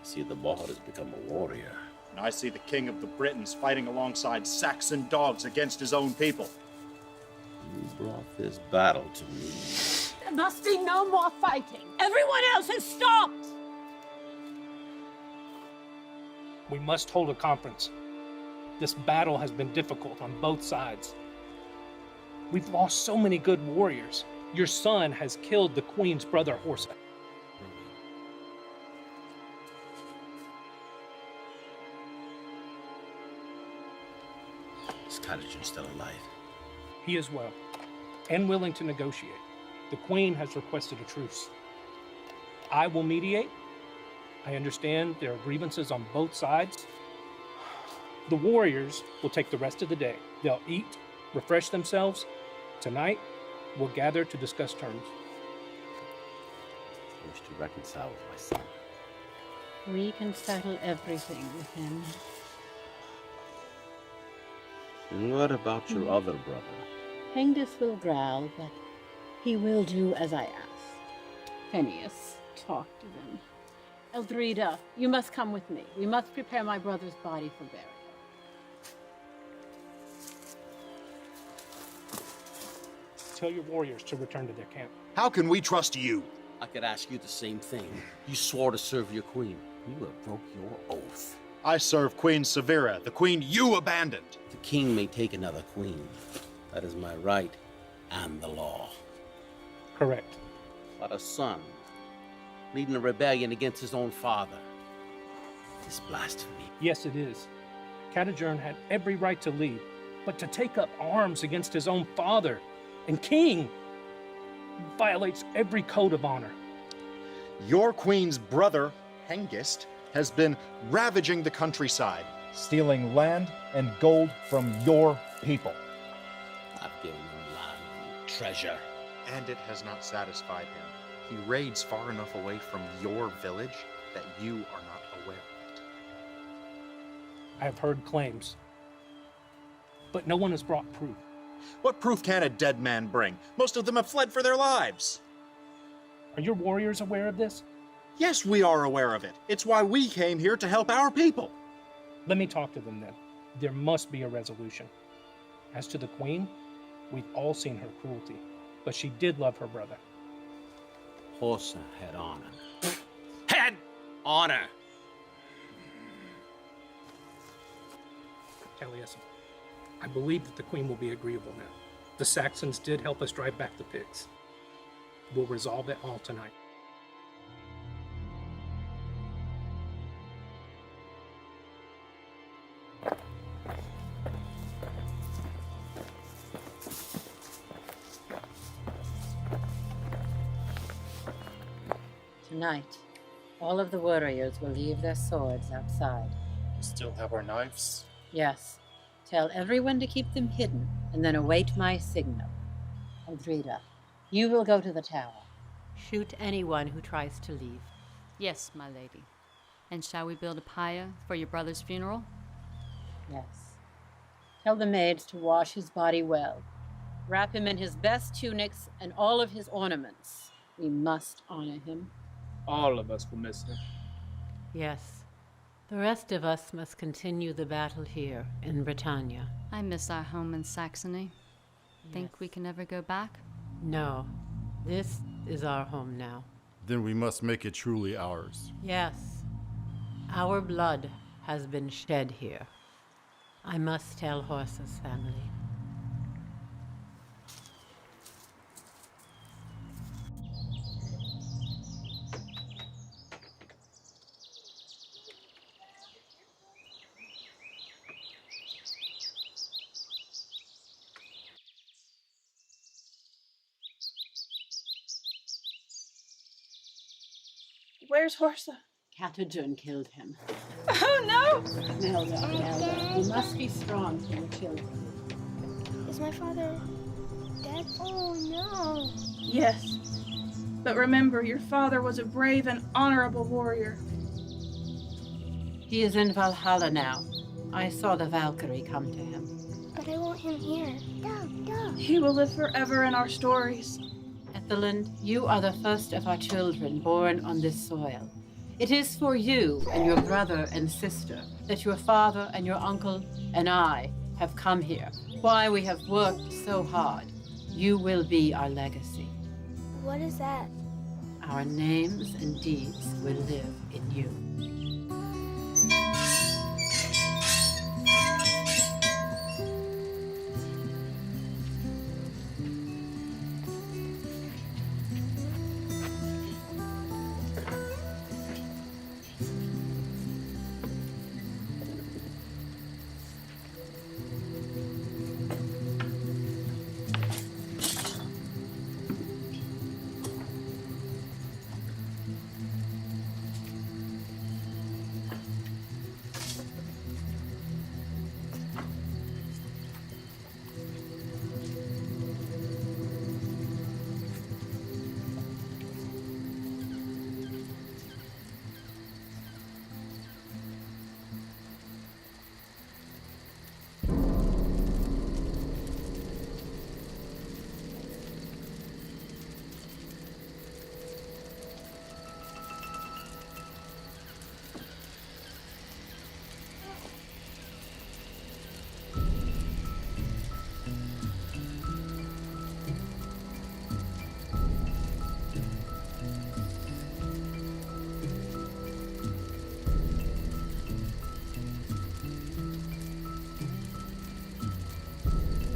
See, the bard has become a warrior. And I see the king of the Britons fighting alongside Saxon dogs against his own people. You brought this battle to me. There must be no more fighting. Everyone else has stopped. We must hold a conference. This battle has been difficult on both sides. We've lost so many good warriors. Your son has killed the queen's brother, Horsa. Is Cottager still alive? He is well, and willing to negotiate. The queen has requested a truce. I will mediate. I understand there are grievances on both sides. The warriors will take the rest of the day. They'll eat, refresh themselves. Tonight, we'll gather to discuss terms. I wish to reconcile with my son. We can settle everything with him. And what about your other brother? Hengist will growl, but he will do as I ask. Phineas, talk to them. Eldreda, you must come with me. We must prepare my brother's body for burial. Tell your warriors to return to their camp. How can we trust you? I could ask you the same thing. You swore to serve your queen. You have broke your oath. I serve Queen Severa, the queen you abandoned. The king may take another queen. That is my right and the law. Correct. But a son leading a rebellion against his own father is blasphemy. Yes, it is. Catagern had every right to leave, but to take up arms against his own father and king violates every code of honor. Your queen's brother, Hengist, has been ravaging the countryside, stealing land and gold from your people. I've given him land and treasure. and it has not satisfied him. He raids far enough away from your village that you are not aware of it. I have heard claims, but no one has brought proof. What proof can a dead man bring? Most of them have fled for their lives. Are your warriors aware of this? Yes, we are aware of it. It's why we came here to help our people. Let me talk to them then. There must be a resolution. As to the queen, we've all seen her cruelty, but she did love her brother. Horsa had honor. Had honor! Taliesin, I believe that the queen will be agreeable now. The Saxons did help us drive back the Picts. We'll resolve it all tonight. Tonight, all of the warriors will leave their swords outside. We still have our knives. Yes. Tell everyone to keep them hidden, and then await my signal. Eldreda, you will go to the tower. Shoot anyone who tries to leave. Yes, my lady. And shall we build a pyre for your brother's funeral? Yes. Tell the maids to wash his body well. Wrap him in his best tunics and all of his ornaments. We must honor him. All of us will miss him. Yes. The rest of us must continue the battle here in Britannia. I miss our home in Saxony. Think we can ever go back? No. This is our home now. Then we must make it truly ours. Yes. Our blood has been shed here. I must tell Horsa's family. Where's Horsa? Catagern killed him. Oh no! Nelda, Nelda, you must be strong for your children. Is my father dead? Oh no. Yes. But remember, your father was a brave and honorable warrior. He is in Valhalla now. I saw the Valkyrie come to him. But I want him here. Duh. He will live forever in our stories. Ethelland, you are the first of our children born on this soil. It is for you and your brother and sister that your father and your uncle and I have come here. Why we have worked so hard. You will be our legacy. What is that? Our names and deeds will live in you.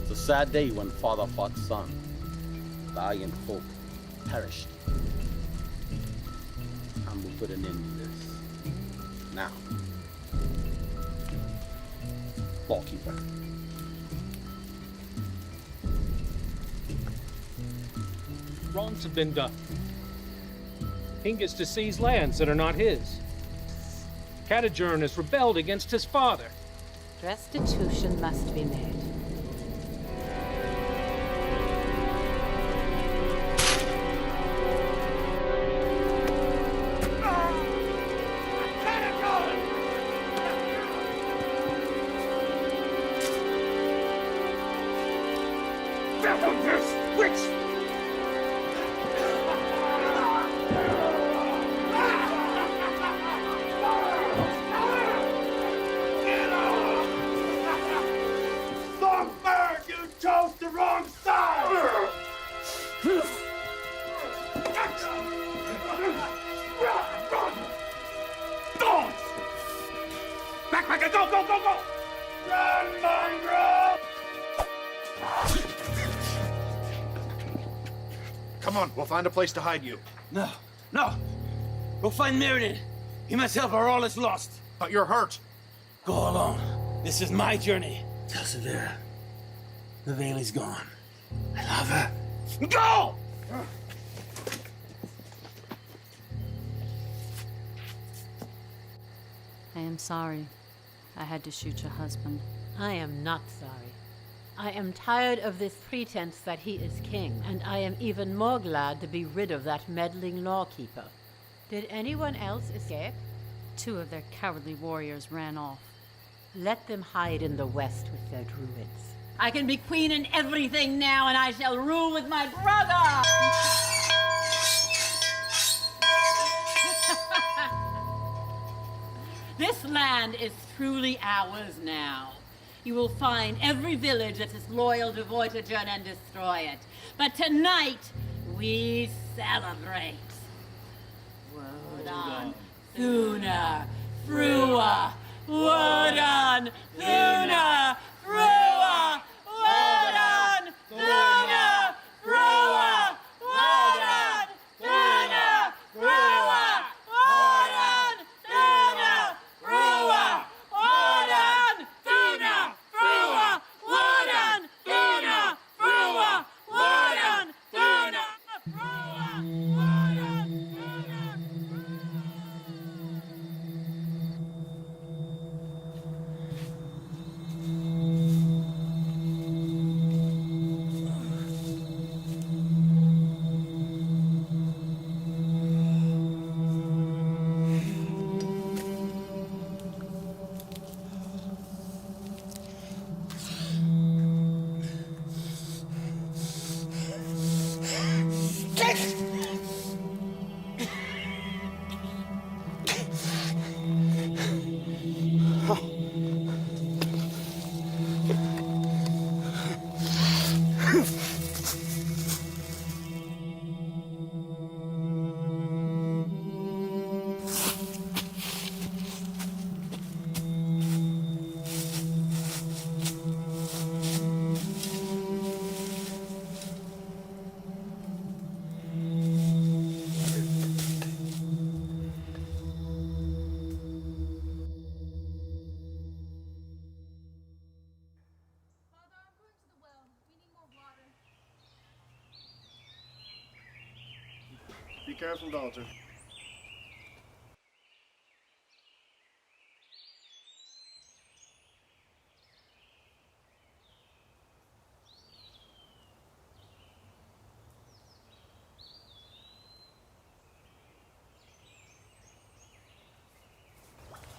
It's a sad day when father fought son. Valiant folk perished. And we'll put an end to this. Now. Ballkeeper. Wrongs have been done. King gets to seize lands that are not his. Vortigern has rebelled against his father. Restitution must be made. Come on, we'll find a place to hide you. No, no. Go find Meriden. He myself or all is lost. But you're hurt. Go alone. This is my journey. Tell Severa. The veil is gone. I love her. Go! I am sorry. I had to shoot your husband. I am not sorry. I am tired of this pretense that he is king, and I am even more glad to be rid of that meddling lawkeeper. Did anyone else escape? 2 of their cowardly warriors ran off. Let them hide in the west with their druids. I can be queen in everything now, and I shall rule with my brother! This land is truly ours now. You will find every village that is loyal to Vortigern and destroy it. But tonight, we celebrate. Wodan, Thuna, Frua, Wodan, Thuna, Frua, Wodan, Thuna, Frua, Wodan, Thuna, Frua, Wodan, Thuna, Frua, Wodan, Thuna, Frua, Wodan, Thuna, Frua, Wodan, Thuna, Frua, Wodan, careful, daughter.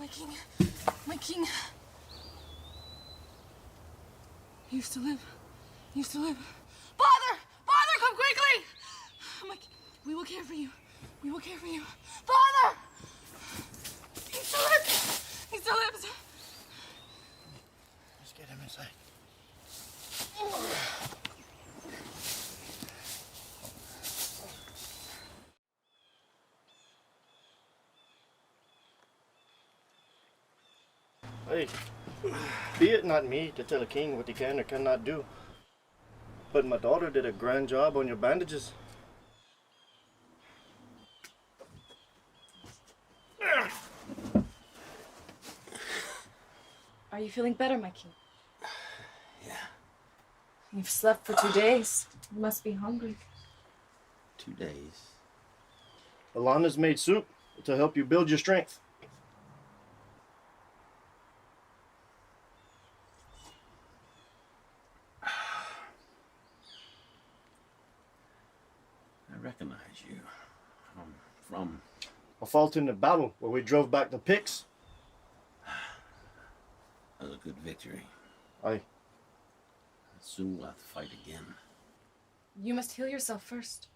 My king. My king. He used to live. He used to live. Father! Father, come quickly! My king. We will care for you. We will care for you. Father! He still lives. He still lives. Let's get him inside. Hey, be it not me to tell a king what he can or cannot do, but my daughter did a grand job on your bandages. Are you feeling better, my king? Yeah. You've slept for 2 days. You must be hungry. 2 days. Alana's made soup to help you build your strength. I recognize you. From... I fought in the battle where we drove back the Picts. That was a good victory. Aye. Soon we'll have to fight again. You must heal yourself first.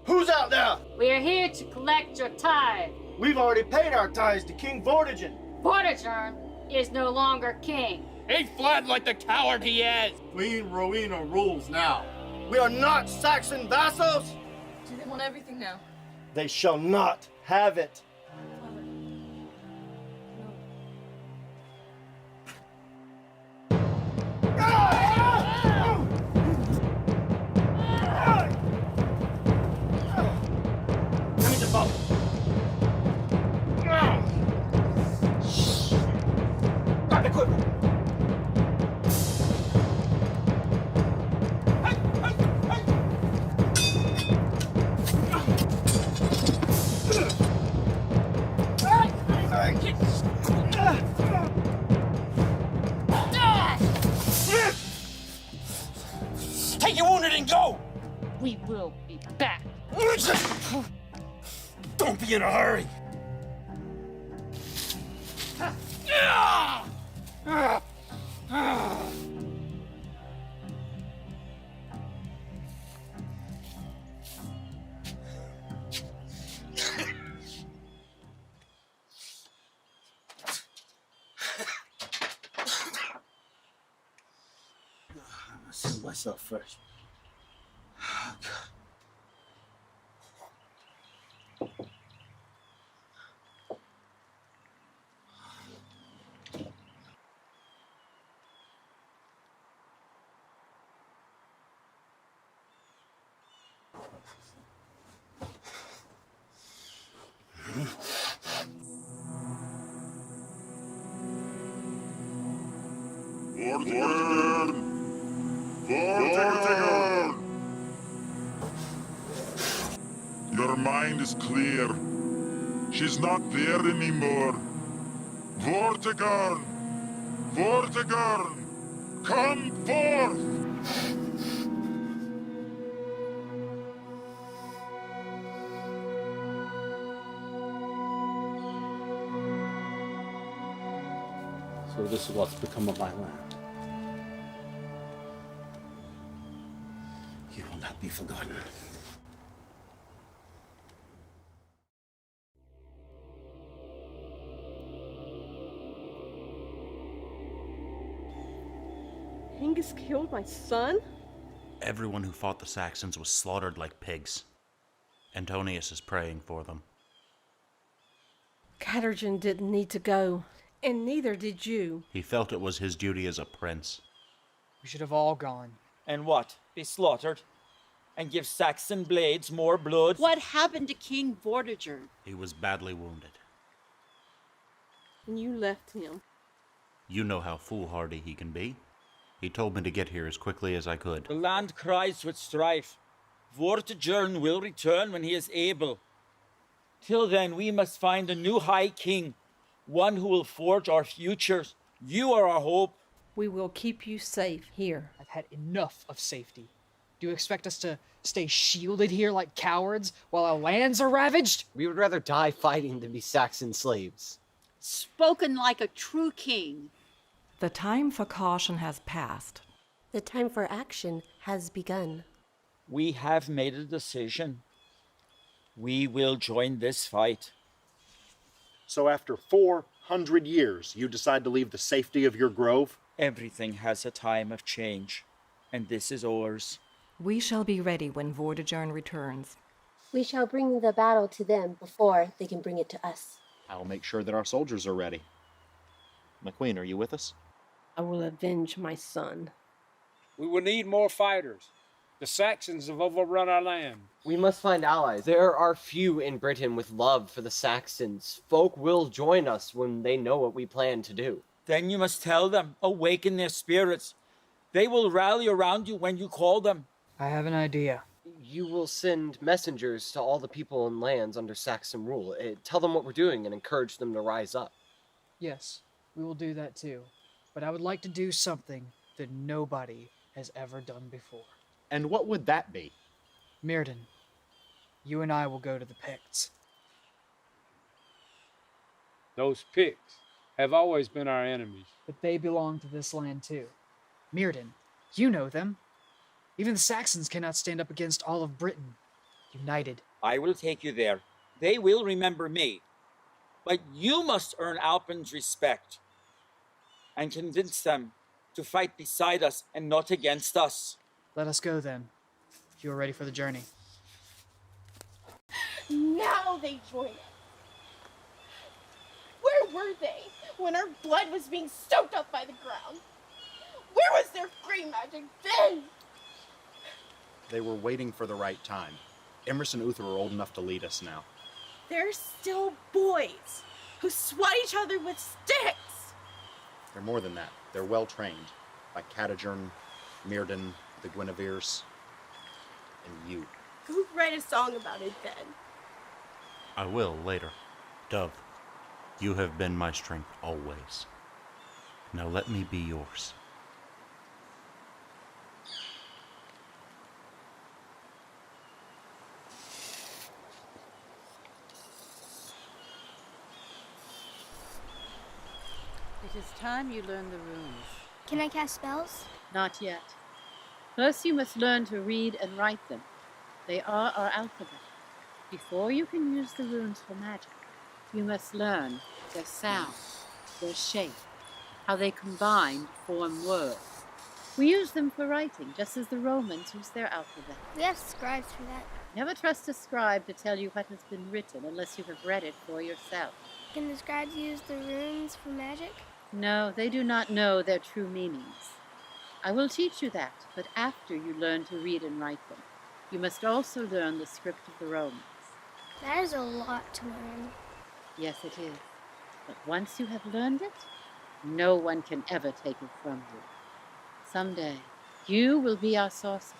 Who's out there? We are here to collect your tithe. We've already paid our tithes to King Vortigern. Vortigern is no longer king. He fled like the coward he is. Queen Rowena rules now. We are not Saxon vassals. Do they want everything now? They shall not have it. Father. No. Give me the boat. Got the equipment. Take your wounded and go! We will be back. Don't be in a hurry! I'll see myself first. Oh, God. Vortigern! Vortigern! Your mind is clear. She's not there anymore. Vortigern! Vortigern! Come forth! So this is what's become of my land. You will not be forgotten. Hengist killed my son? Everyone who fought the Saxons was slaughtered like pigs. Antonius is praying for them. Catergen didn't need to go, and neither did you. He felt it was his duty as a prince. We should have all gone. And what? Be slaughtered? And give Saxon blades more blood? What happened to King Vortigern? He was badly wounded. And you left him. You know how foolhardy he can be. He told me to get here as quickly as I could. The land cries with strife. Vortigern will return when he is able. Till then, we must find a new High King, one who will forge our futures. You are our hope. We will keep you safe here. I've had enough of safety. Do you expect us to stay shielded here like cowards while our lands are ravaged? We would rather die fighting than be Saxon slaves. Spoken like a true king. The time for caution has passed. The time for action has begun. We have made a decision. We will join this fight. So after 400 years, you decide to leave the safety of your grove? Everything has a time of change, and this is ours. We shall be ready when Vortigern returns. We shall bring the battle to them before they can bring it to us. I'll make sure that our soldiers are ready. McQueen, are you with us? I will avenge my son. We will need more fighters. The Saxons have overrun our land. We must find allies. There are few in Britain with love for the Saxons. Folk will join us when they know what we plan to do. Then you must tell them, awaken their spirits. They will rally around you when you call them. I have an idea. You will send messengers to all the people and lands under Saxon rule. Tell them what we're doing and encourage them to rise up. Yes, we will do that too. But I would like to do something that nobody has ever done before. And what would that be? Mirden, you and I will go to the Picts. Those Picts have always been our enemies. But they belong to this land too. Mirden, you know them. Even the Saxons cannot stand up against all of Britain. United. I will take you there. They will remember me. But you must earn Alpin's respect and convince them to fight beside us and not against us. Let us go then, if you are ready for the journey. Now they join us. Where were they when our blood was being soaked up by the ground? Where was their free magic then? They were waiting for the right time. Emrys and Uther are old enough to lead us now. They're still boys who swat each other with sticks. They're more than that. They're well trained by Catagern, Mirden, the Guineveres, and you. Go write a song about it then. I will later. Dove, you have been my strength always. Now let me be yours. It is time you learn the runes. Can I cast spells? Not yet. First, you must learn to read and write them. They are our alphabet. Before you can use the runes for magic, you must learn their sound, their shape, how they combine to form words. We use them for writing, just as the Romans used their alphabet. We have scribes for that. Never trust a scribe to tell you what has been written unless you have read it for yourself. Can the scribes use the runes for magic? No, they do not know their true meanings. I will teach you that, but after you learn to read and write them. You must also learn the script of the Romans. That is a lot to learn. Yes, it is. But once you have learned it, no one can ever take it from you. Someday, you will be our sorcerer.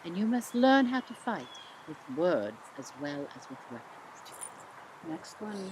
And you must learn how to fight with words as well as with weapons. Next one.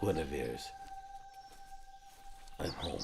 Guinevere's. I'm home.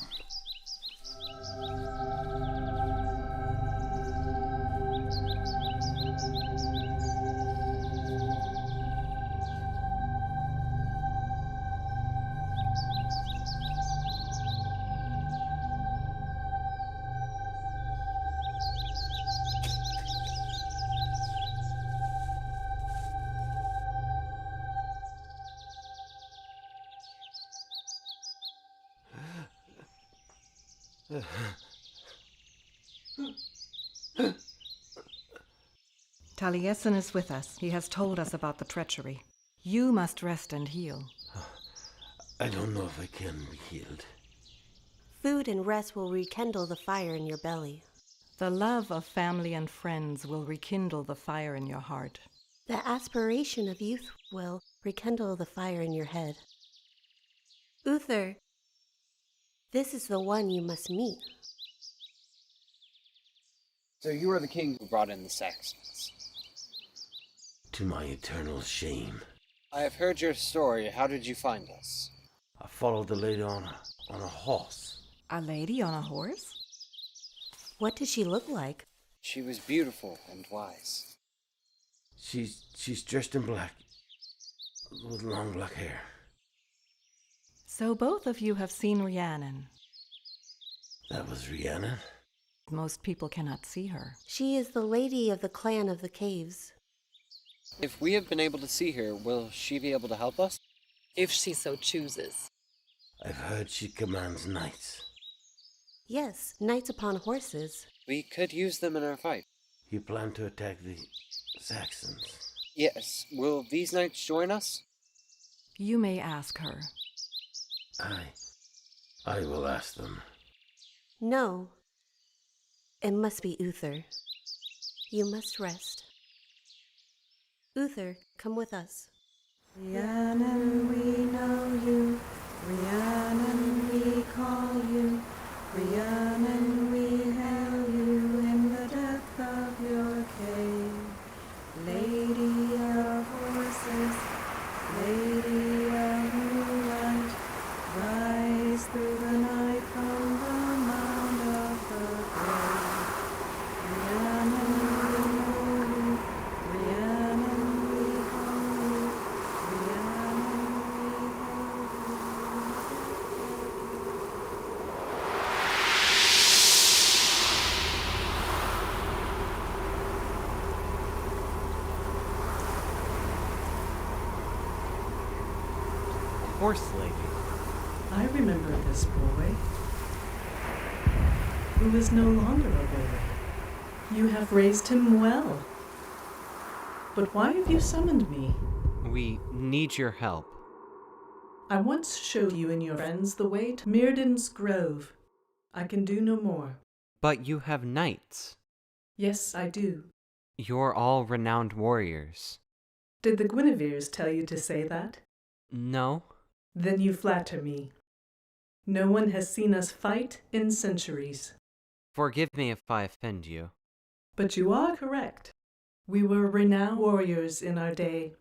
Taliesin is with us. He has told us about the treachery. You must rest and heal. I don't know if I can be healed. Food and rest will rekindle the fire in your belly. The love of family and friends will rekindle the fire in your heart. The aspiration of youth will rekindle the fire in your head. Uther, this is the one you must meet. So you are the king who brought in the Saxons. To my eternal shame. I have heard your story. How did you find us? I followed the lady on a horse. A lady on a horse? What does she look like? She was beautiful and wise. She's dressed in black, with long black hair. So both of you have seen Rhiannon. That was Rhiannon? Most people cannot see her. She is the lady of the clan of the caves. If we have been able to see her, will she be able to help us? If she so chooses. I've heard she commands knights. Yes, knights upon horses. We could use them in our fight. You plan to attack the Saxons? Yes. Will these knights join us? You may ask her. I will ask them. No. It must be Uther. You must rest. Uther, come with us. Rhiannon, we know you. Rhiannon, we call you. Rhiannon, we hail you in the depth of your cave. Lady of horses, lady of moonlight, rise through the night from the mound of the grave. Rhiannon, we know you. Rhiannon, we call you. Rhiannon, we Horse lady. I remember this boy, who is no longer a boy. You have raised him well. But why have you summoned me? We need your help. I once showed you and your friends the way to Myrddin's Grove. I can do no more. But you have knights. Yes, I do. You're all renowned warriors. Did the Guineveres tell you to say that? No. Then you flatter me. No one has seen us fight in centuries. Forgive me if I offend you. But you are correct. We were renowned warriors in our day,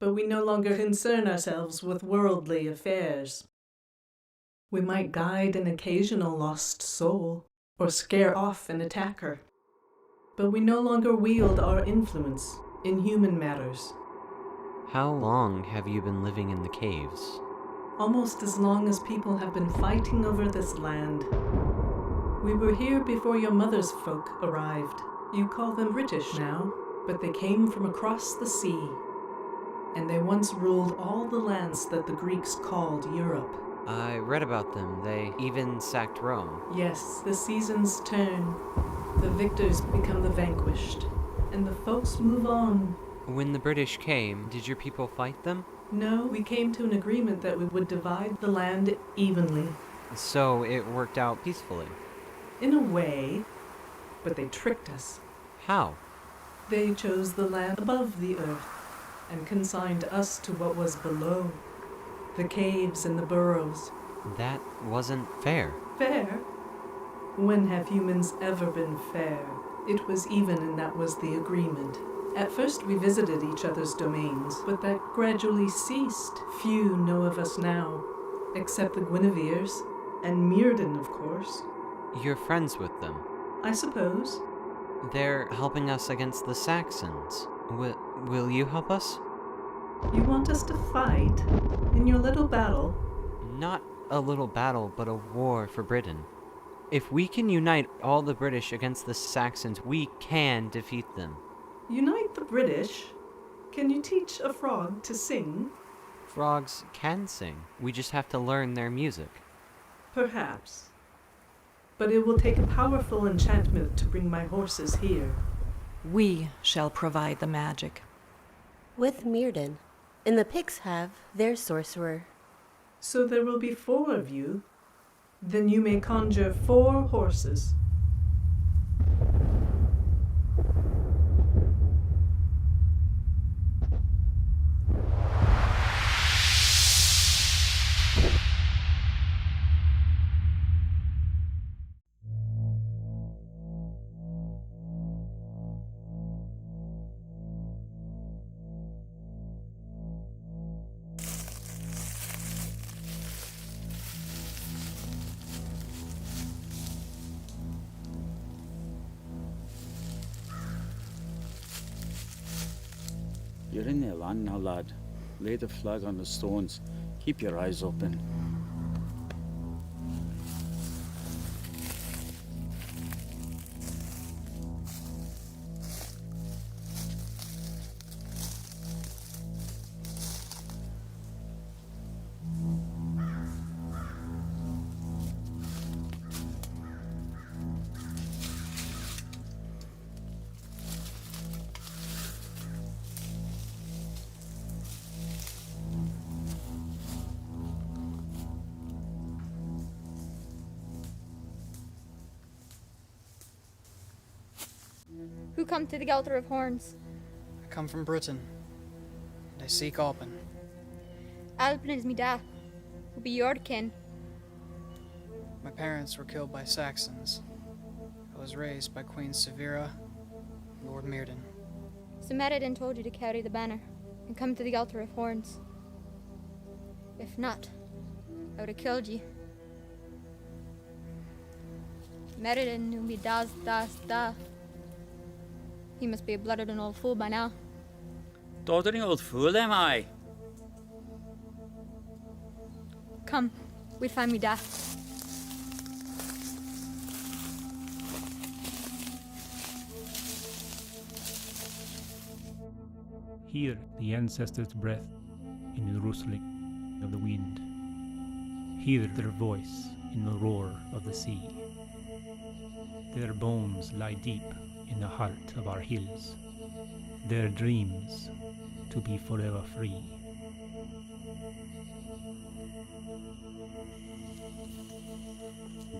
but we no longer concern ourselves with worldly affairs. We might guide an occasional lost soul, or scare off an attacker, but we no longer wield our influence in human matters. How long have you been living in the caves? Almost as long as people have been fighting over this land. We were here before your mother's folk arrived. You call them British now, but they came from across the sea. And they once ruled all the lands that the Greeks called Europe. I read about them. They even sacked Rome. Yes, the seasons turn. The victors become the vanquished. And the folks move on. When the British came, did your people fight them? No, we came to an agreement that we would divide the land evenly. So it worked out peacefully? In a way, but they tricked us. How? They chose the land above the earth and consigned us to what was below, the caves and the burrows. That wasn't fair. Fair? When have humans ever been fair? It was even, and that was the agreement. At first we visited each other's domains, but that gradually ceased. Few know of us now, except the Guineveres, and Myrddin, of course. You're friends with them. I suppose. They're helping us against the Saxons. Will you help us? You want us to fight? In your little battle? Not a little battle, but a war for Britain. If we can unite all the British against the Saxons, we can defeat them. Unite the British? Can you teach a frog to sing? Frogs can sing. We just have to learn their music. Perhaps. But it will take a powerful enchantment to bring my horses here. We shall provide the magic. With Myrddin. And the Picts have their sorcerer. So there will be 4 of you. Then you may conjure 4 horses. You're in their land now, lad. Lay the flag on the stones. Keep your eyes open. Who come to the Altar of Horns? I come from Britain, and I seek Alpin. Alpin is me da. Who be your kin? My parents were killed by Saxons. I was raised by Queen Severa and Lord Myrddin. So Meriden told you to carry the banner and come to the Altar of Horns. If not, I would have killed you. Meriden knew me da. He must be a blooded and old fool by now. Doddering old fool, am I? Come, we'd find me da. Hear the ancestors' breath in the rustling of the wind. Hear their voice in the roar of the sea. Their bones lie deep in the heart of our hills. Their dreams to be forever free.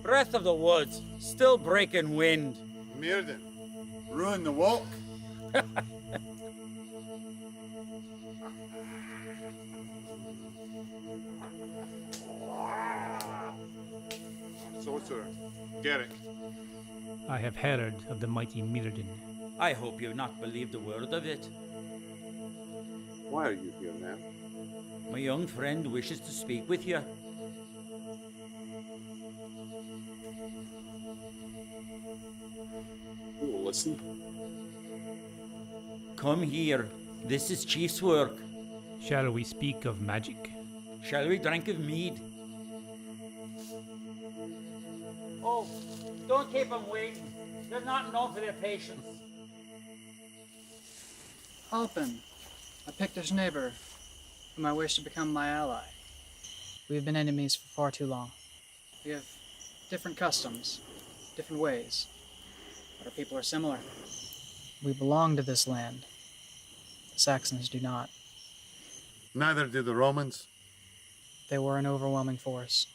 Breath of the woods, still breaking wind. Myrddin, ruin the walk. Sorcerer, Garrick. I have heard of the mighty Myrddin. I hope you not believed a word of it. Why are you here, man? My young friend wishes to speak with you. We will listen. Come here. This is Chief's work. Shall we speak of magic? Shall we drink of mead? Oh, don't keep them waiting. They're not known for their patience. Alpin, a Pictish neighbor, whom I wish to become my ally. We have been enemies for far too long. We have different customs, different ways, but our people are similar. We belong to this land. The Saxons do not. Neither do the Romans. They were an overwhelming force.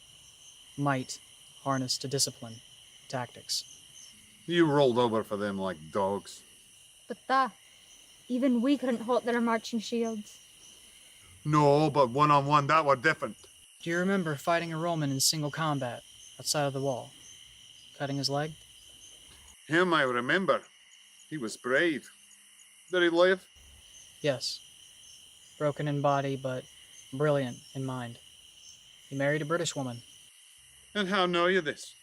Might harnessed to discipline, tactics. You rolled over for them like dogs. But even we couldn't halt their marching shields. No, but one-on-one, that were different. Do you remember fighting a Roman in single combat outside of the wall? Cutting his leg? Him I remember. He was brave. Did he live? Yes. Broken in body, but brilliant in mind. He married a British woman. And how know you this?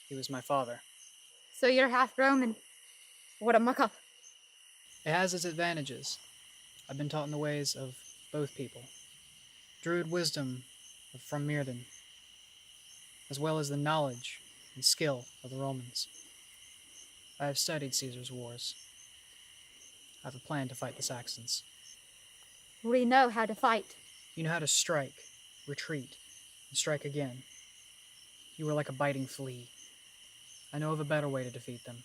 He was my father. So you're half Roman. What a muck-up. It has its advantages. I've been taught in the ways of both people. Druid wisdom from Mirden, as well as the knowledge and skill of the Romans. I have studied Caesar's wars. I have a plan to fight the Saxons. We know how to fight. You know how to strike, retreat, and strike again. You are like a biting flea. I know of a better way to defeat them.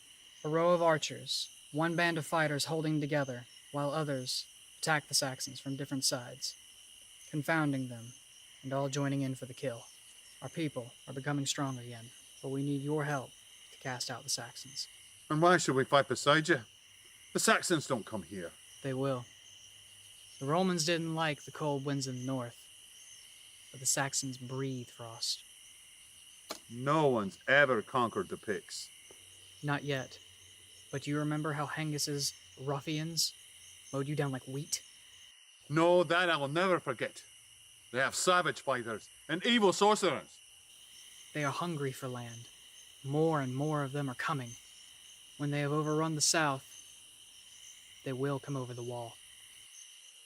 A row of archers, one band of fighters holding together, while others attack the Saxons from different sides, confounding them, and all joining in for the kill. Our people are becoming strong again, but we need your help to cast out the Saxons. And why should we fight beside you? The Saxons don't come here. They will. The Romans didn't like the cold winds in the north, but the Saxons breathe frost. No one's ever conquered the Picts. Not yet. But you remember how Hengist's ruffians mowed you down like wheat? No, that I will never forget. They have savage fighters and evil sorcerers. They are hungry for land. More and more of them are coming. When they have overrun the south, they will come over the wall.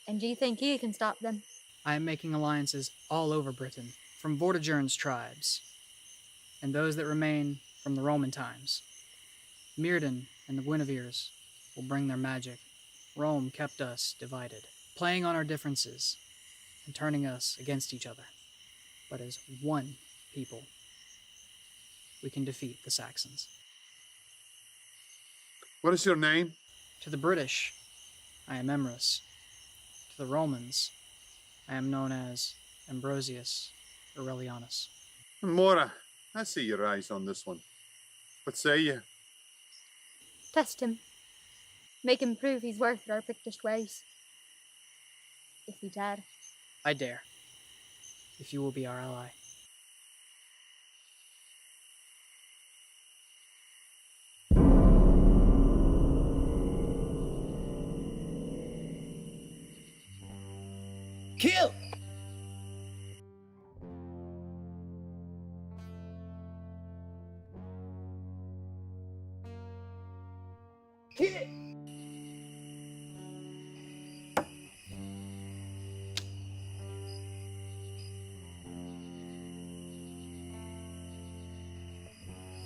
And do you think you can stop them? I am making alliances all over Britain, from Vortigern's tribes, and those that remain from the Roman times. Mirden and the Guineveres will bring their magic. Rome kept us divided, playing on our differences and turning us against each other. But as one people, we can defeat the Saxons. What is your name? To the British, I am Emrys. To the Romans, I am known as Ambrosius Aurelianus. Mora, I see your eyes on this one. What say you? Test him. Make him prove he's worth our Pictish ways. If we dare. I dare, if you will be our ally. Kill! Kill!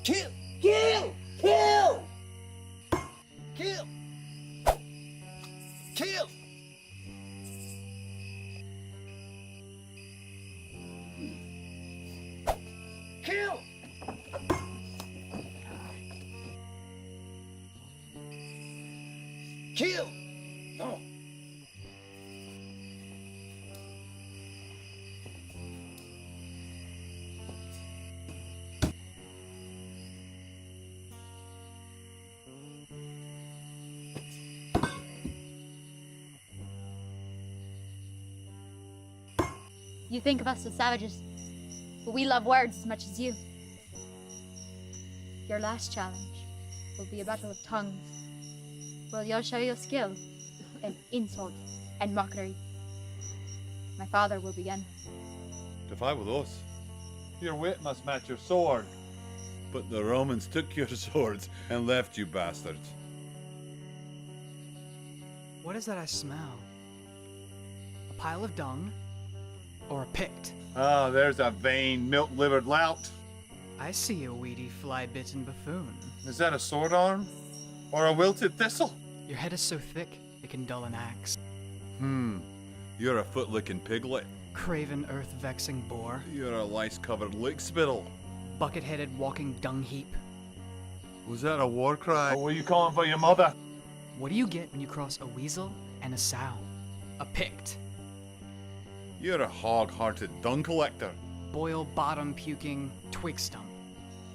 Kill! Kill! Kill! Kill! Kill! Kill! Kill! No. You think of us as savages, but we love words as much as you. Your last challenge will be a battle of tongues. Well, you'll show your skill in insult and mockery. My father will begin. To fight with us? Your wit must match your sword. But the Romans took your swords and left you bastards. What is that I smell? A pile of dung? Or a Pict? Ah, there's a vain, milk-livered lout. I see a weedy, fly-bitten buffoon. Is that a sword arm? Or a wilted thistle? Your head is so thick, it can dull an axe. You're a foot-licking piglet. Craven, earth-vexing boar. You're a lice-covered lick-spittle. Bucket-headed walking dung heap. Was that a war cry? Or were you calling for your mother? What do you get when you cross a weasel and a sow? A Pict. You're a hog-hearted dung collector. Boil bottom puking twig stump.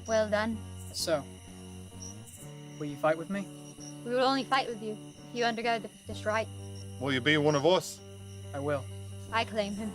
Well done. So, will you fight with me? We will only fight with you if you undergo the Pictish rite. Will you be one of us? I will. I claim him.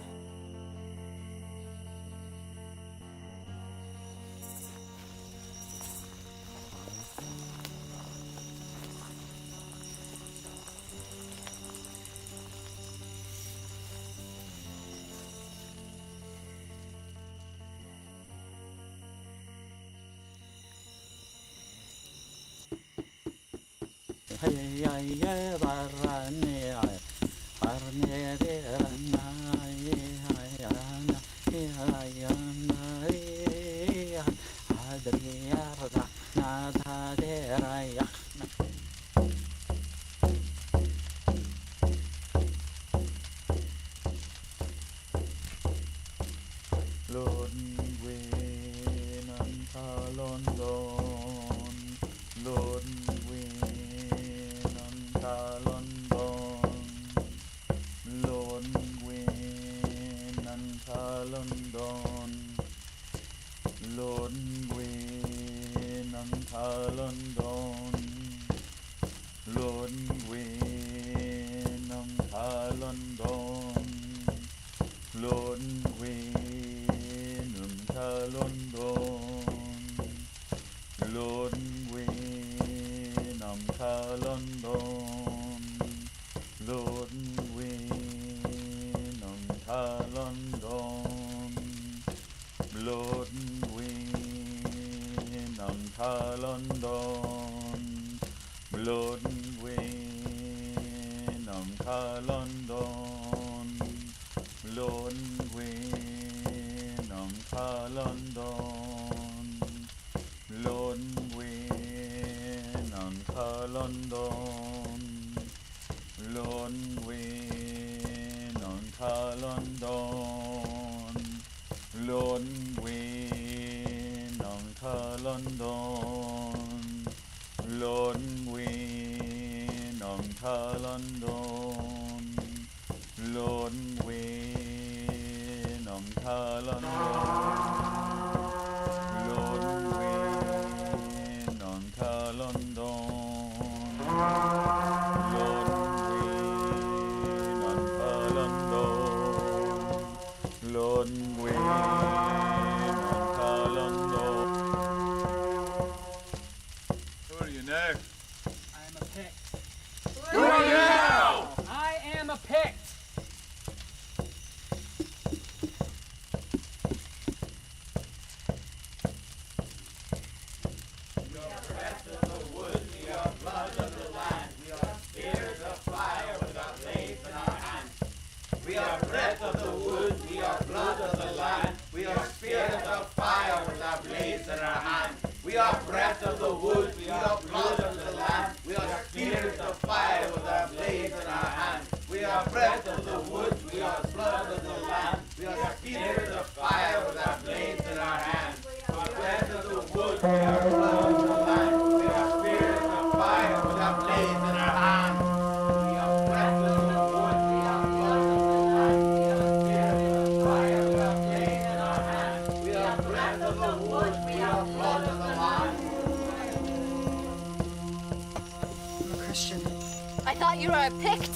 I thought you were a Pict.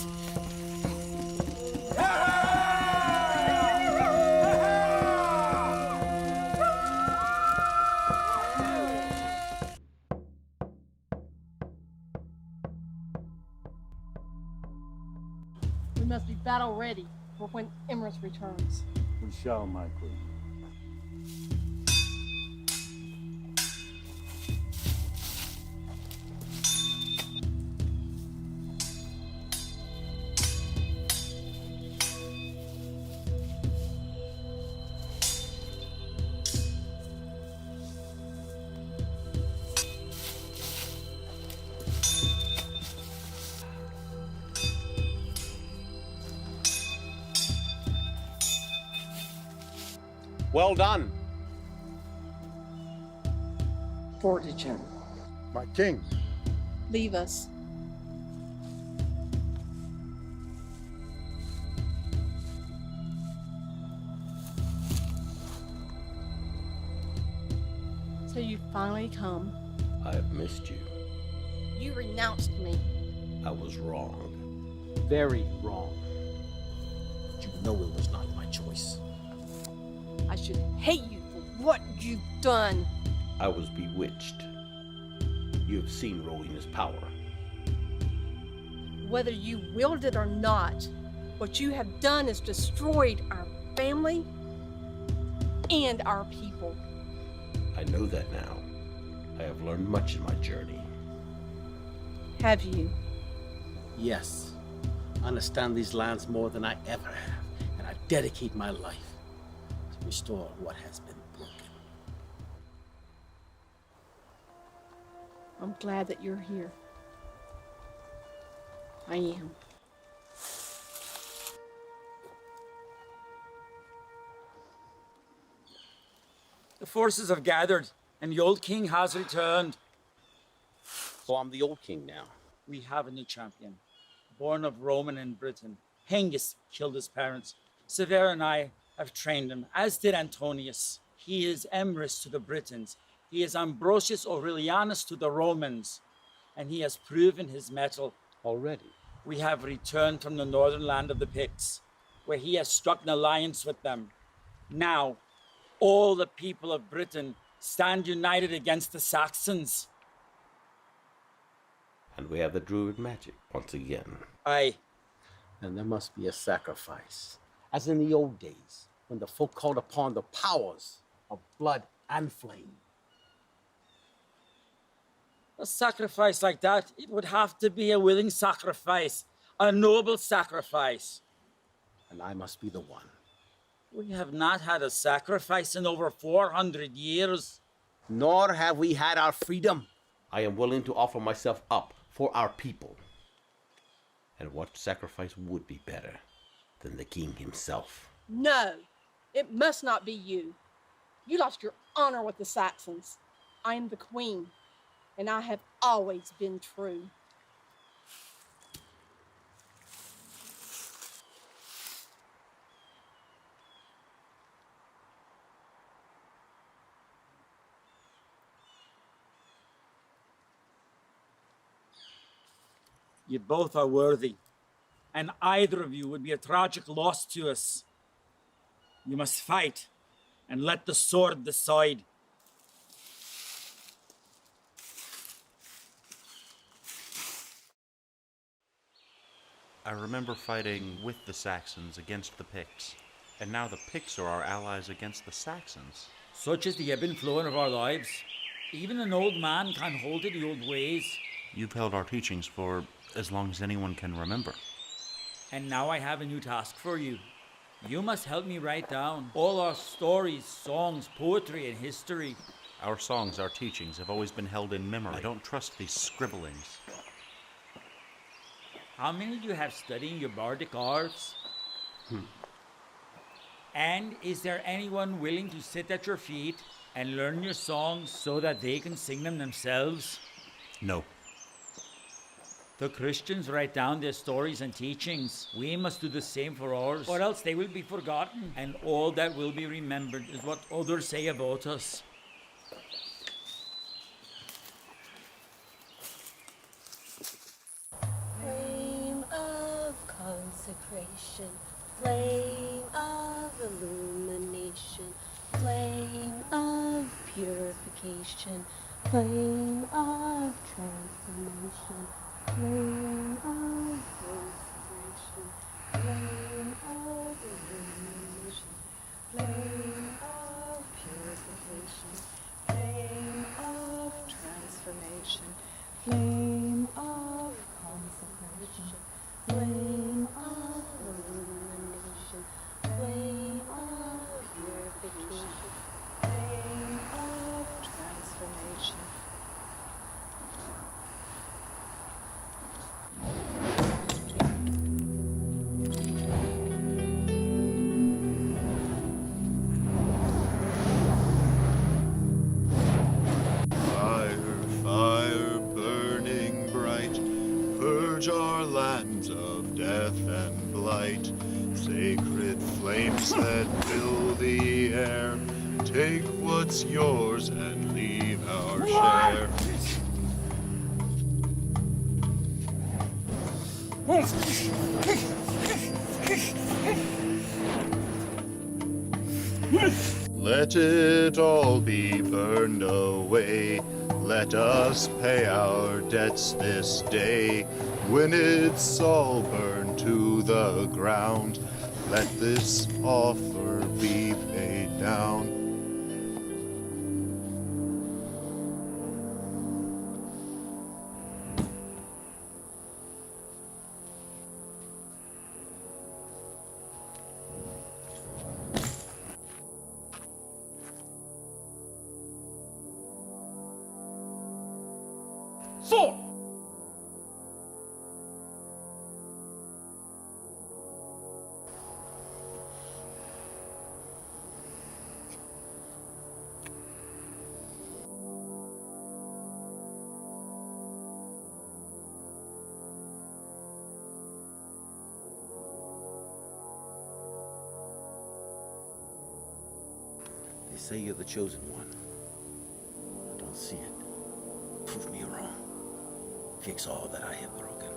We must be battle ready for when Emrys returns. We shall, my queen. Well done. Vortigern. My king. Leave us. So you finally come. I have missed you. You renounced me. I was wrong. Very wrong. You know it was not my choice. I should hate you for what you've done. I was bewitched. You have seen Rowena's power. Whether you willed it or not, what you have done is destroyed our family and our people. I know that now. I have learned much in my journey. Have you? Yes. I understand these lands more than I ever have, and I dedicate my life to restore what has been broken. I'm glad that you're here. I am. The forces have gathered, and the old king has returned. So I'm the old king now. We have a new champion, born of Roman and Britain. Hengist killed his parents. Severa and I have trained him, as did Antonius. He is Emrys to the Britons. He is Ambrosius Aurelianus to the Romans. And he has proven his mettle. Already? We have returned from the northern land of the Picts, where he has struck an alliance with them. Now, all the people of Britain stand united against the Saxons. And we have the druid magic once again. Aye. And there must be a sacrifice, as in the old days, when the folk called upon the powers of blood and flame. A sacrifice like that, it would have to be a willing sacrifice, a noble sacrifice. And I must be the one. We have not had a sacrifice in over 400 years. Nor have we had our freedom. I am willing to offer myself up for our people. And what sacrifice would be better than the king himself? No, it must not be you. You lost your honor with the Saxons. I am the queen, and I have always been true. You both are worthy, and either of you would be a tragic loss to us. You must fight, and let the sword decide. I remember fighting with the Saxons against the Picts, and now the Picts are our allies against the Saxons. Such is the ebb and flow of our lives. Even an old man can't hold to the old ways. You've held our teachings for as long as anyone can remember. And now I have a new task for you. You must help me write down all our stories, songs, poetry, and history. Our songs, our teachings have always been held in memory. I don't trust these scribblings. How many do you have studying your bardic arts? And is there anyone willing to sit at your feet and learn your songs so that they can sing them themselves? No. The Christians write down their stories and teachings. We must do the same for ours, or else they will be forgotten, and all that will be remembered is what others say about us. Flame of consecration, flame of illumination, flame of purification, flame of transformation, flame of consecration, flame of illumination, flame of purification, flame of transformation, flame of consecration, flame of illumination, flame of purification, flame of transformation. Fire, fire, burning bright, purge our lands of death and blight. Sacred flames that fill the air, take what's yours and leave our share. Let it all be burned away. Let us pay our debts this day. When it's all burned to the ground, let this offer be paid down. Forth! They say you're the chosen one. I don't see it. Prove me wrong. Fix all that I have broken.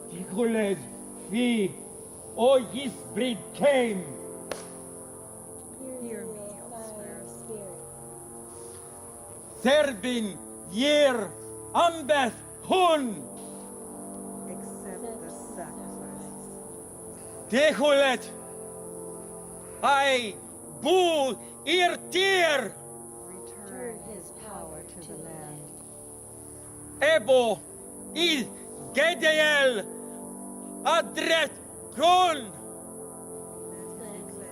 Nicoled, fi, o yis breed came. Hear me, O Spirit. Serbin, year, ambeth, hun. Accept the sacrifice. Dehulet, I, bu, ir, tier. Return his power to the land. Ebo, il, Gedeel, adret, kron.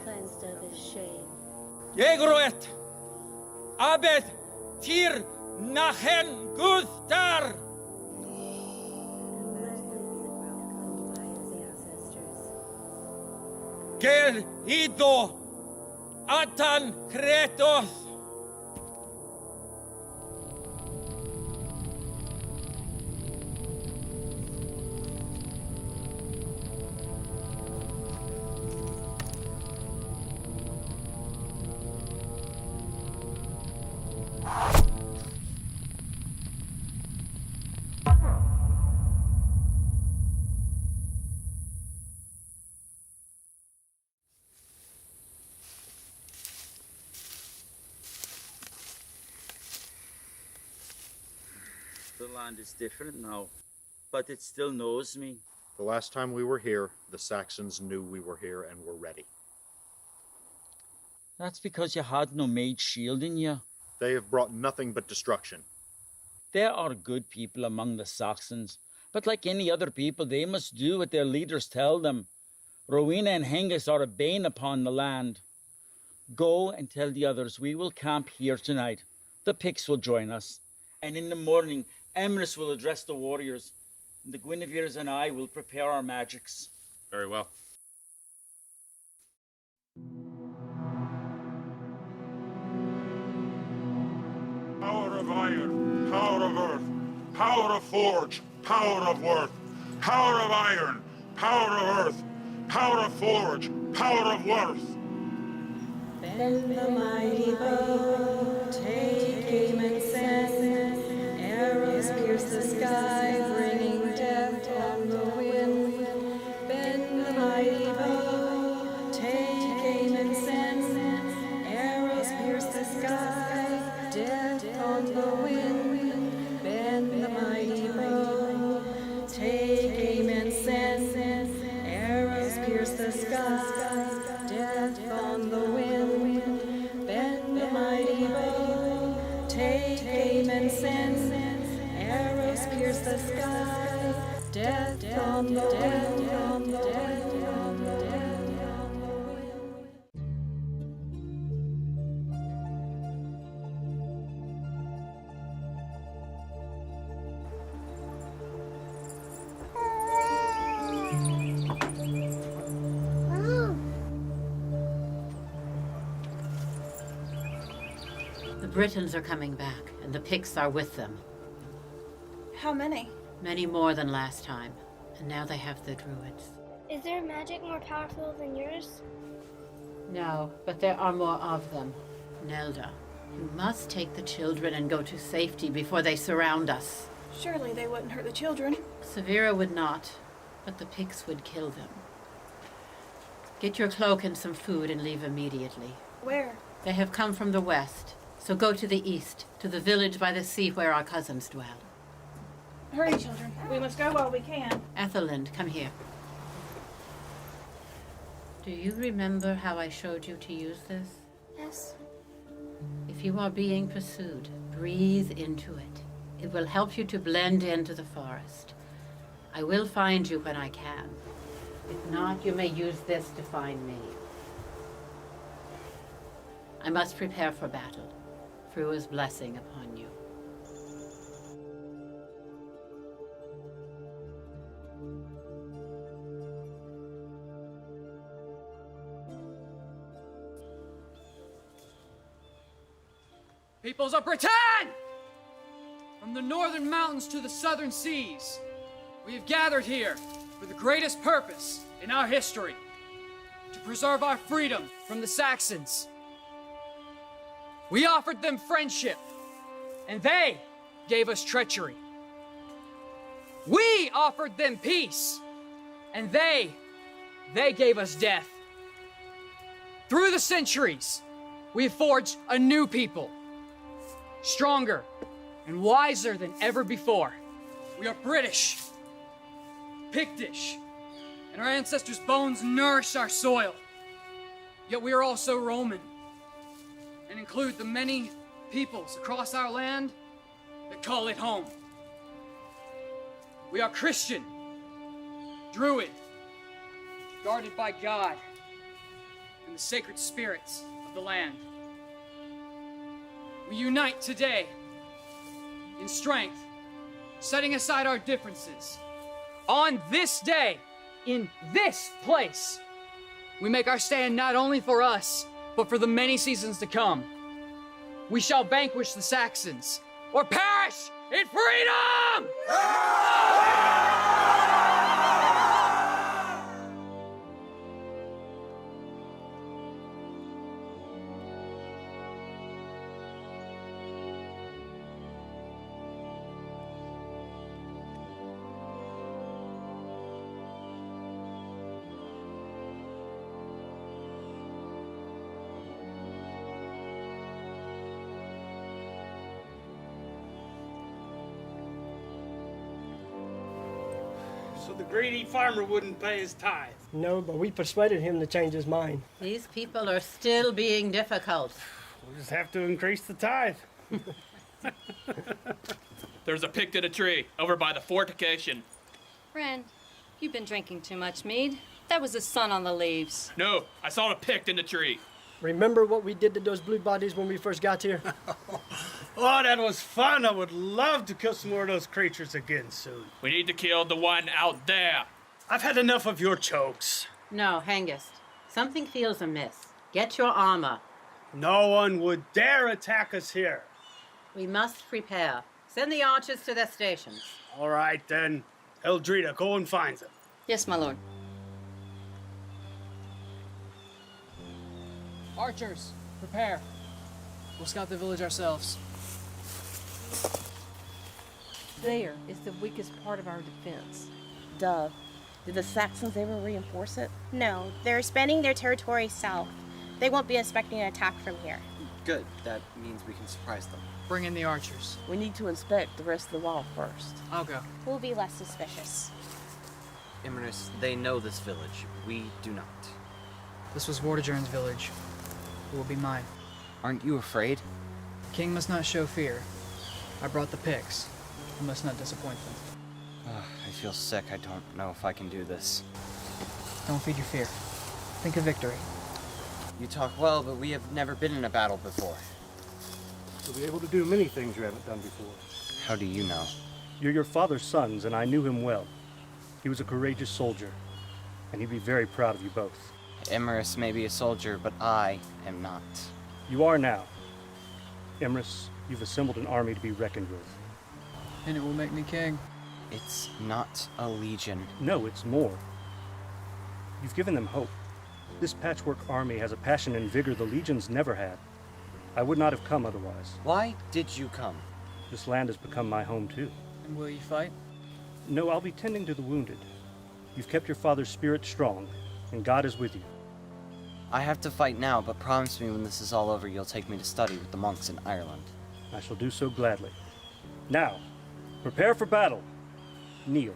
Cleansed of his shame. Jegroet, abet, tir, nachen, gustar. Ger, ido, atan, kretos. The land is different now, but it still knows me. The last time we were here, the Saxons knew we were here and were ready. That's because you had no mage shield in you. They have brought nothing but destruction. There are good people among the Saxons, but like any other people, they must do what their leaders tell them. Rowena and Hengist are a bane upon the land. Go and tell the others we will camp here tonight. The Picts will join us. And in the morning, Emrys will address the warriors. And the Guineveres and I will prepare our magics. Very well. Power of iron, power of earth, power of forge, power of worth, power of iron, power of earth, power of forge, power of worth. Bend the mighty bow, take aim and send, arrows pierce the sky, bringing death on the wind. Bend the mighty bow, take aim and send, arrows pierce the sky, death on the wind. Bend the mighty bow, take aim and send, arrows pierce the sky, death on the wind. Bend the mighty bow, take aim and send, arrows pierce the sky, death on the wind, on the wind, on the wind, on the wind. The Britons are coming back, and the Picts are with them. How many? Many more than last time, and now they have the Druids. Is their magic more powerful than yours? No, but there are more of them. Nelda, you must take the children and go to safety before they surround us. Surely they wouldn't hurt the children. Severa would not, but the Picts would kill them. Get your cloak and some food and leave immediately. Where? They have come from the west, so go to the east, to the village by the sea where our cousins dwell. Hurry, children. We must go while we can. Ethelind, come here. Do you remember how I showed you to use this? Yes. If you are being pursued, breathe into it. It will help you to blend into the forest. I will find you when I can. If not, you may use this to find me. I must prepare for battle. Frua's blessing upon you. Peoples of Britain! From the northern mountains to the southern seas, we have gathered here for the greatest purpose in our history, to preserve our freedom from the Saxons. We offered them friendship, and they gave us treachery. We offered them peace, and they gave us death. Through the centuries, we have forged a new people, stronger and wiser than ever before. We are British, Pictish, and our ancestors' bones nourish our soil. Yet we are also Roman, and include the many peoples across our land that call it home. We are Christian, Druid, guarded by God and the sacred spirits of the land. We unite today in strength, setting aside our differences. On this day, in this place, we make our stand not only for us, but for the many seasons to come. We shall vanquish the Saxons, or perish in freedom! So the greedy farmer wouldn't pay his tithe. No, but we persuaded him to change his mind. These people are still being difficult. We'll just have to increase the tithe. There's a Pict in a tree over by the fortification. Friend, you've been drinking too much mead. That was the sun on the leaves. No, I saw a Pict in the tree. Remember what we did to those blue bodies when we first got here? Oh, that was fun. I would love to kill some more of those creatures again soon. We need to kill the one out there. I've had enough of your chokes. No, Hengist. Something feels amiss. Get your armor. No one would dare attack us here. We must prepare. Send the archers to their stations. All right, then. Eldrita, go and find them. Yes, my lord. Archers, prepare. We'll scout the village ourselves. There is the weakest part of our defense. Duh. Did the Saxons ever reinforce it? No, they're expanding their territory south. They won't be expecting an attack from here. Good. That means we can surprise them. Bring in the archers. We need to inspect the rest of the wall first. I'll go. We'll be less suspicious. Imrus, they know this village. We do not. This was Vortigern's village. It will be mine. Aren't you afraid? The king must not show fear. I brought the Picts. I must not disappoint them. I feel sick. I don't know if I can do this. Don't feed your fear. Think of victory. You talk well, but we have never been in a battle before. You'll be able to do many things you haven't done before. How do you know? You're your father's sons, and I knew him well. He was a courageous soldier, and he'd be very proud of you both. Imrus may be a soldier, but I am not. You are now. Imrus, you've assembled an army to be reckoned with. And it will make me king. It's not a legion. No, it's more. You've given them hope. This patchwork army has a passion and vigor the legions never had. I would not have come otherwise. Why did you come? This land has become my home too. And will you fight? No, I'll be tending to the wounded. You've kept your father's spirit strong, and God is with you. I have to fight now, but promise me when this is all over you'll take me to study with the monks in Ireland. I shall do so gladly. Now, prepare for battle. Kneel.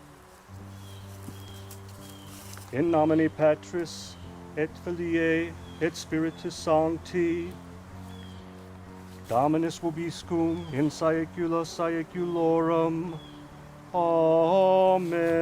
In nomine Patris, et Filii, et Spiritus Sancti, Dominus vobiscum in saecula saeculorum. Amen.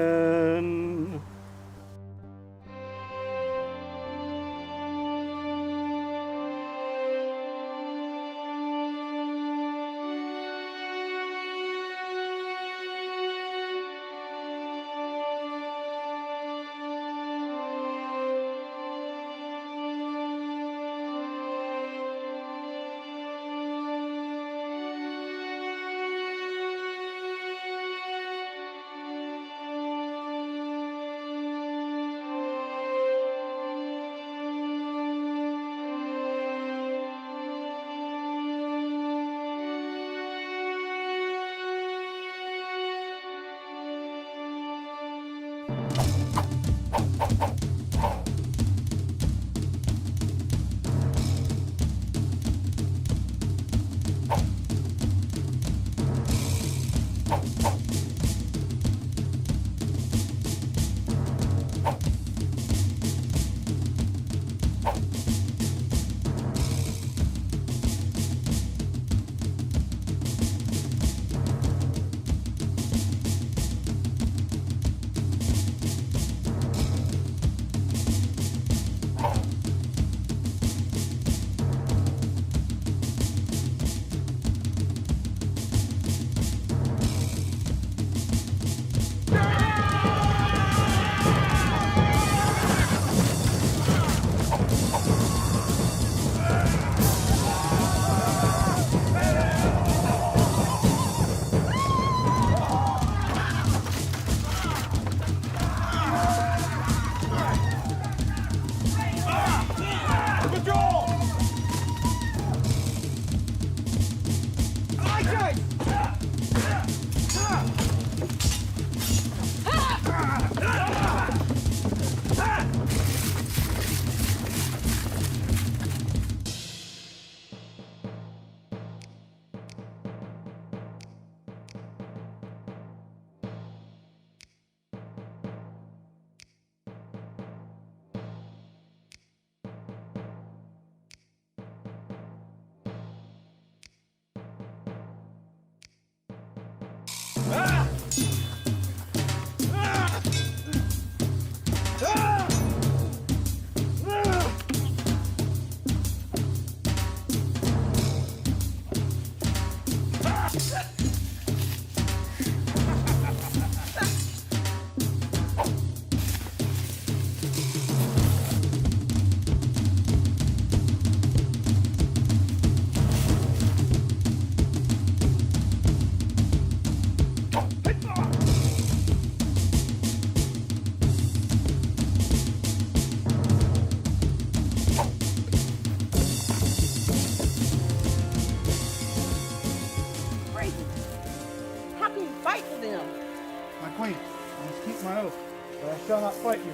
queen. I must keep my oath, but I shall not fight you.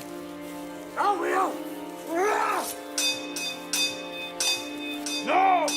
I will! No!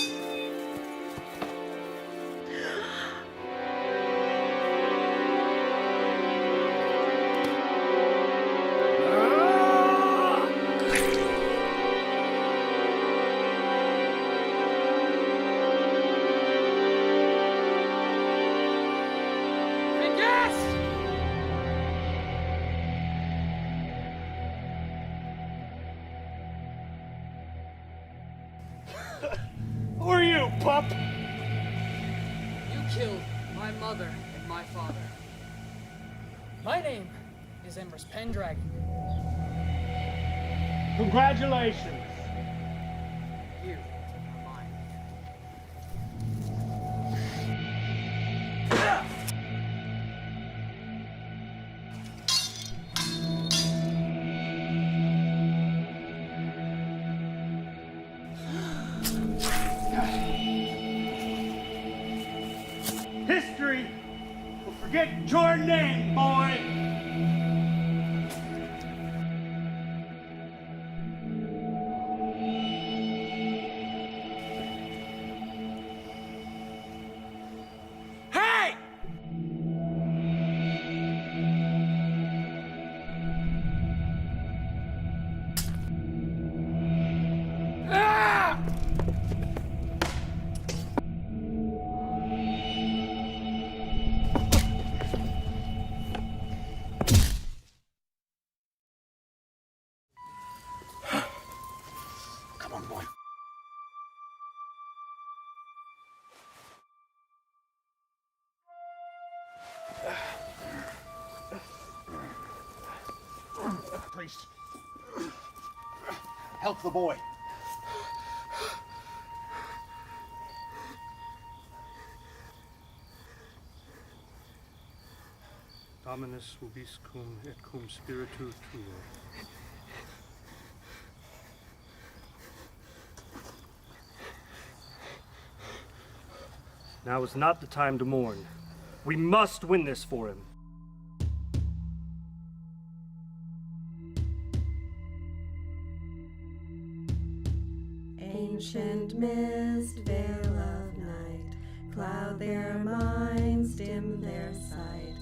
Who are you, pup? You killed my mother and my father. My name is Emrys Pendragon. Congratulations. You are mine. History will forget your name, boy. priest. Help the boy. Dominus vobiscum et cum spiritu tuo. Now is not the time to mourn. We must win this for him. Ancient mist, veil of night, cloud their minds, dim their sight.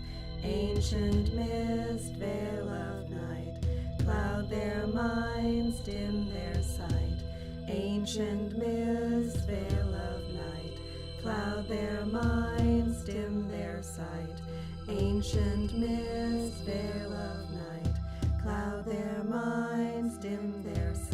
Ancient mist, veil of night, cloud their minds, dim their sight. Ancient mist, veil of night, cloud their minds, dim their sight. Ancient mist, veil of night, cloud their minds, dim their sight.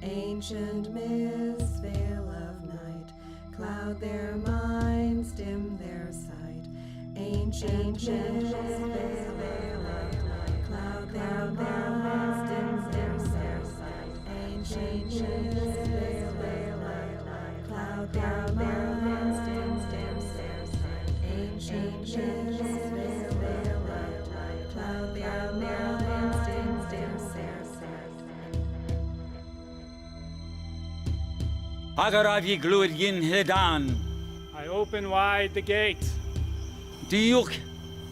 Ancient mist, veil of night, cloud their minds, dim their sight. Ancient mist, veil of night, cloud their minds, dim their sight. Ancient mist, veil of night, cloud their minds, dim their sight. Ancient mist, veil of night, cloud their minds, dim their sight. Agaravi glwyd yin hedan. I open wide the gate. Diuk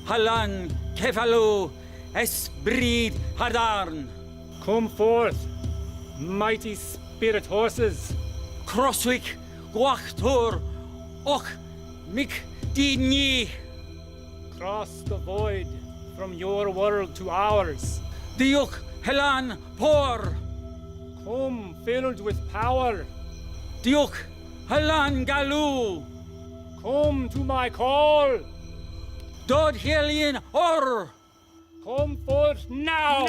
halan kefalo esprit hadarn. Come forth, mighty spirit horses. Crosswick guachtor och mik dini. Cross the void from your world to ours. Diuk helan por. Come filled with power. Diuk halan galu. Come to my call. Dod helien or. Come forth now.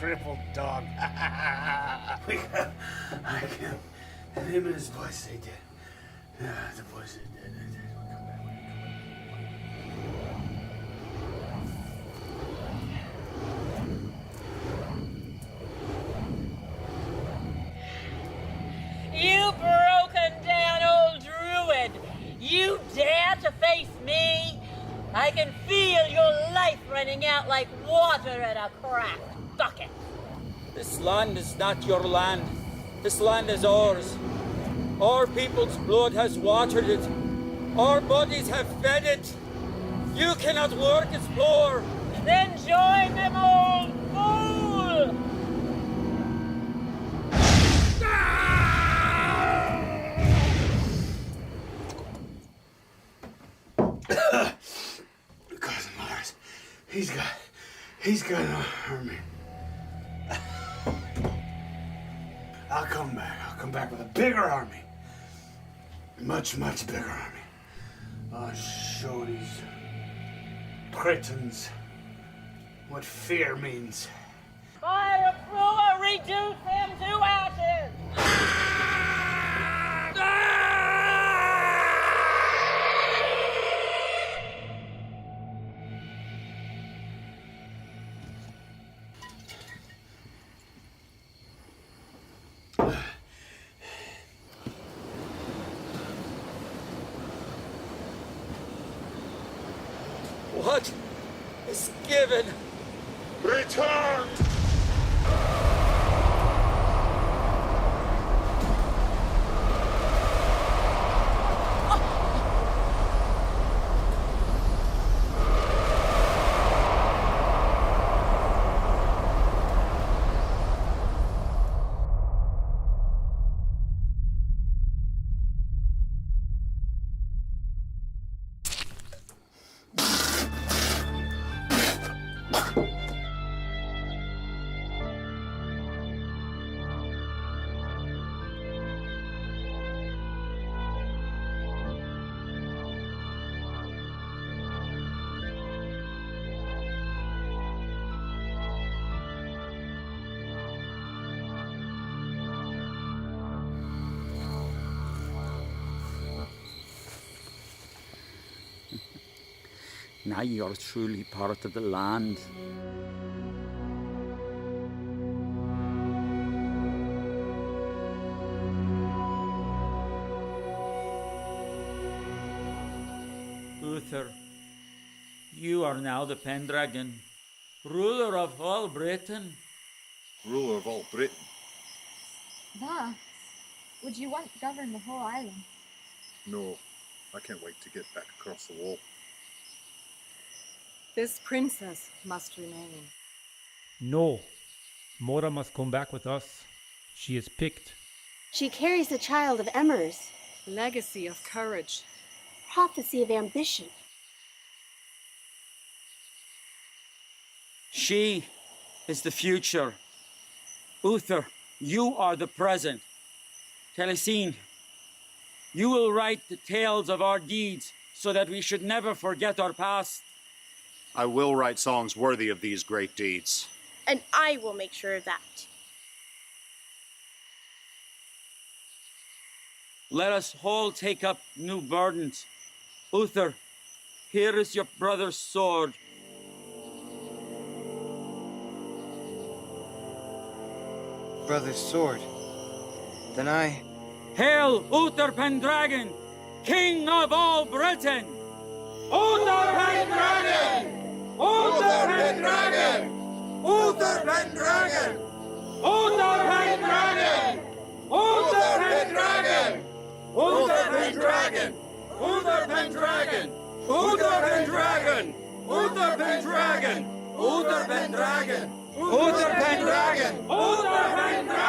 crippled dog. I can't. Him and his boys, they did. Yeah, the boys, they did. Come back. You broken down old druid! You dare to face me? I can feel your life running out like water in a cracked bucket. This land is not your land. This land is ours. Our people's blood has watered it. Our bodies have fed it. You cannot work its poor. Then join them, old fool! Cousin Lars, he's got an army. I'll come back with a bigger army. Much bigger army. I'll show these Britons what fear means. Fire of Brewer, reduce them to ashes! What is given? Return! Now you're truly part of the land. Uther, you are now the Pendragon, ruler of all Britain. Ruler of all Britain? Ma, would you want to govern the whole island? No, I can't wait to get back across the wall. This princess must remain. No. Mora must come back with us. She is Pict. She carries the child of Emmers. Legacy of courage. Prophecy of ambition. She is the future. Uther, you are the present. Telesine, you will write the tales of our deeds so that we should never forget our past. I will write songs worthy of these great deeds. And I will make sure of that. Let us all take up new burdens. Uther, here is your brother's sword. Brother's sword. Then I... Hail Uther Pendragon, King of all Britain! Uther Pendragon! Uther Pendragon! Uther Pendragon! Uther Pendragon! Uther Pendragon! Uther Pendragon! Uther Pendragon! Uther Pendragon! Uther Pendragon! Uther Pendragon! Uther Pendragon! Uther Pendragon!